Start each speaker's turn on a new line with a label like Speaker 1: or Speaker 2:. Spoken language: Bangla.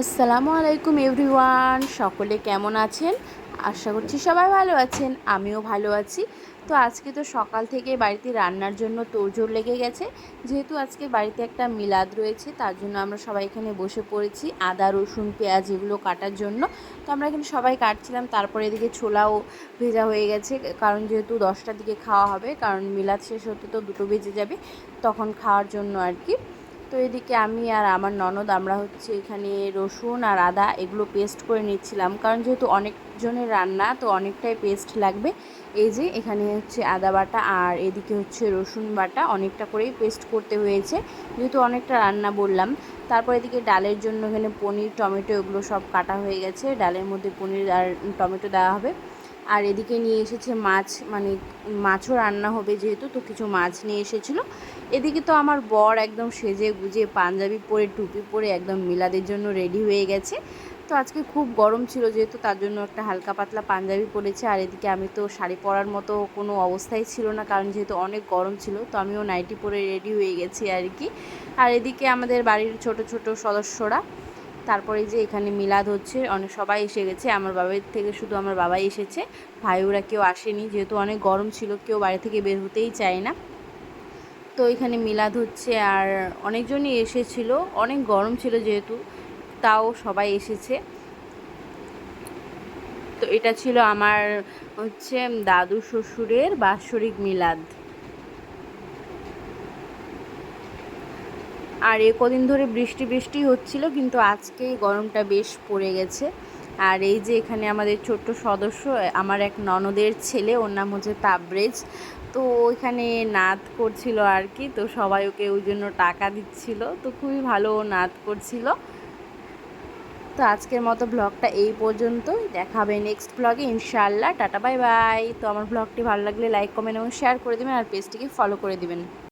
Speaker 1: আসসালামু আলাইকুম এভরিওয়ান, সকলে কেমন আছেন? আশা করছি সবাই ভালো আছেন, আমিও ভালো আছি। তো আজকে তো সকাল থেকে বাড়িতে রান্নার জন্য তোড়জোড় লেগে গেছে। যেহেতু আজকে বাড়িতে একটা মিলাদ রয়েছে, তার জন্য আমরা সবাই এখানে বসে পড়েছি আদা রসুন পেঁয়াজ এগুলো কাটার জন্য। তো আমরা এখানে সবাই কাটছিলাম, তারপরে এদিকে ছোলাও ভেজা হয়ে গেছে, কারণ যেহেতু 10টার দিকে খাওয়া হবে, কারণ মিলাদ শেষ হতে তো 2টো বেজে যাবে, তখন খাওয়ার জন্য আর কি। তো এদিকে আমি আর আমার ননদ আমরা হচ্ছে এখানে রসুন আর আদা এগুলো পেস্ট করে নিচ্ছিলাম, কারণ যেহেতু অনেকজনের রান্না তো অনেকটাই পেস্ট লাগবে। এই যে এখানে হচ্ছে আদা বাটা আর এদিকে হচ্ছে রসুন বাটা, অনেকটা করেই পেস্ট করতে হয়েছে যেহেতু অনেকটা রান্না বললাম। তারপর এদিকে ডালের জন্য এখানে পনির টমেটো এগুলো সব কাটা হয়ে গেছে, ডালের মধ্যে পনির আর টমেটো দেওয়া হবে। আর এদিকে নিয়ে এসেছে মাছ, মানে মাছও রান্না হবে যেহেতু, তো কিছু মাছ নিয়ে এসেছিলো। এদিকে তো আমার বর একদম সেজে গুজে পাঞ্জাবি পরে টুপি পরে একদম মিলাদের জন্য রেডি হয়ে গেছে। তো আজকে খুব গরম ছিল যেহেতু, তার জন্য একটা হালকা পাতলা পাঞ্জাবি পরেছে। আর এদিকে আমি তো শাড়ি পরার মতো কোনো অবস্থাই ছিল না, কারণ যেহেতু অনেক গরম ছিল, তো আমিও নাইটি পরে রেডি হয়ে গেছি আর কি। আর এদিকে আমাদের বাড়ির ছোট ছোট সদস্যরা, তারপরে যে এখানে মিলাদ হচ্ছে, অনেক সবাই এসে গেছে। আমার বাবার থেকে শুধু আমার বাবাই এসেছে, ভাই ওরা কেউ আসেনি, যেহেতু অনেক গরম ছিল কেউ বাড়ি থেকে বের হতেই চায় না। তো এখানে মিলাদ হচ্ছে আর অনেকজনই এসেছিল, অনেক গরম ছিল যেহেতু, তাও সবাই এসেছে। তো এটা ছিল আমার হচ্ছে দাদু শ্বশুরের বাৎসরিক মিলাদ। আর কদিন ধরে বৃষ্টি বৃষ্টি হচ্ছিল, কিন্তু আজকে গরমটা বেশ পড়ে গেছে। আর এই যে এখানে আমাদের ছোট্ট সদস্য, আমার এক ননদের ছেলে, ওর নাম হচ্ছে তাবরেজ। তো ওইখানে নাচ করছিল আর কি, তো সবাই ওকে ওই জন্য টাকা দিচ্ছিল, তো খুবই ভালো ও নাচ করছিল। তো আজকের মতো ব্লগটা এই পর্যন্তই, দেখা হবে নেক্সট ব্লগে ইনশাআল্লাহ। Tata bye bye. তো আমার ব্লগটি ভালো লাগলে লাইক কমেন্ট এবং শেয়ার করে দেবেন, আর পেজটিকে ফলো করে দিবেন।